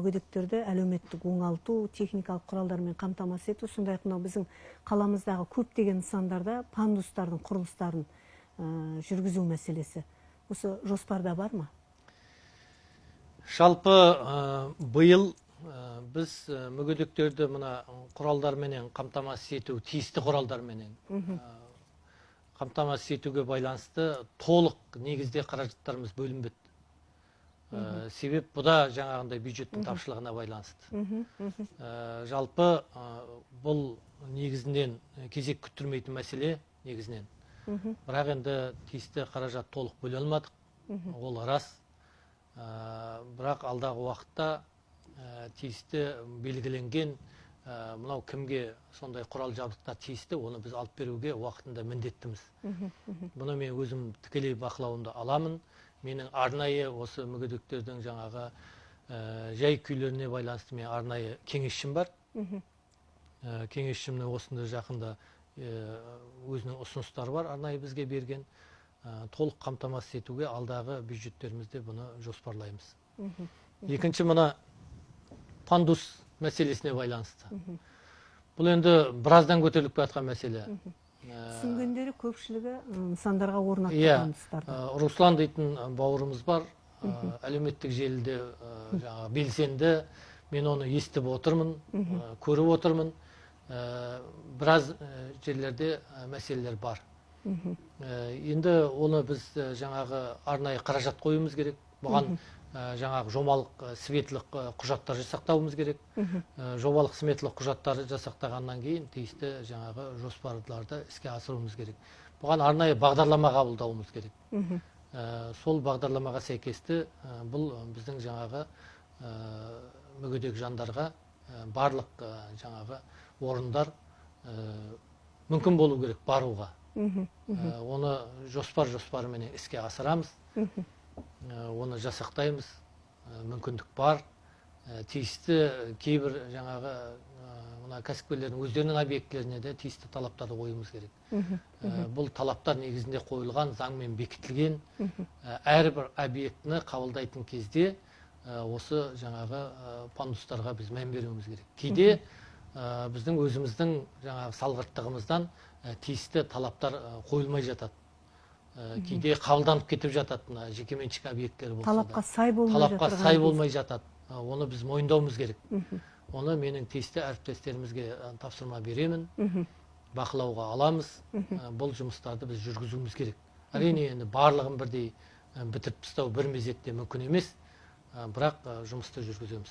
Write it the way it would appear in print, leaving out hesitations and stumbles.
мүгедектерді әлеуметтік оңалту, техникалық құралдармен қамтамасыз ету, сондай-ақ мынау біздің қаламыздағы көптеген нысандарда пандустардың құрылыстарын жүргізу мәселесі. Осы жоспарда бар ма? Жалпы биыл біз мүгедектерді мына құралдарменен қамтамасыз ету, тиісті құралдарменен қамтамасыз етуге байланысты толық негізде қаражаттарымыз бөлінбеді. Себеп бұда жаңағындай бюджеттің тапшылығына байланысты. Жалпы бұл негізінен кезек күттірмейтін мәселе негізінен. Бірақ енді тиісті қаражат толық бөле алмадық, ол рас. Бірақ алдағы уақытта тиісті белгіленген мынау кімге сондай құрал жабдықтар тиісті, оны біз алып беруге уақытында міндеттіміз. Бұны мен өзім тікелей бақылауымда аламын. Менің арнайы осы мүгедектердің жаңағы жай күйлеріне байланысты мен арнайы кеңесшім бар. Кеңесшімнің осында жақында өзінің ұсыныстары бар, арнайы бізге берген. Толық қамтамасыз етуге алдағы бюджеттерімізде бұны жоспарлаймыз. Екінші мына пандус мәселесіне байланысты. Бұл енді біраздан көтеріліп жатқан мәселе. Түсінгендері көпшілігі нысандарға орнатылған пандустарды. Руслан дейтін бауырымыз бар, әлеуметтік желіде белсенді, мен оны естіп отырмын, көріп отырмын. Біраз жерлерде мәселелер бар. Енді оны біз жаңағы арнайы қаражат қоюымыз керек. Бұған жаңағы жобалық сметалық құжаттар жасақтауымыз керек. Жобалық сметалық құжаттарды жасақтағаннан кейін тиісті жаңағы жоспарларды іске асыруымыз керек. Бұған арнайы бағдарлама қабылдауымыз керек. Сол бағдарламаға сәйкесті бұл біздің жаңағы мүгедек жандарға барлық жаңағы орындар мүмкін болу керек баруға. Оны жоспарымен іске асырамыз. Оны жасақтаймыз, мүмкіндік бар. Тиісті кейбір жаңағы кәсіпкерлердің өздерінің объектілеріне де тиісті талаптарды қоюымыз керек. Бұл талаптар негізінде қойылған, заңмен бекітілген. Әрбір объектіні қабылдайтын кезде осы жаңағы пандустарға біз мән беруіміз керек. Кейде біздің өзіміздің жаңағы салғырттығымыздан тиісті талаптар қойылмай жатады. Кейде қабылданып кетіп жатады, жекеменшік объекттер болса да. Талапқа сай болмай жатады. Оны біз мойындауымыз керек. Оны менің тиісті әріптестерімізге тапсырма беремін, бақылауға аламыз. Бұл жұмыстарды біз жүргізуіміз керек. Әрине енді барлығын бірдей бітіріп тастау бір мезетте мүмкін емес, бірақ жұмысты жүргіземіз.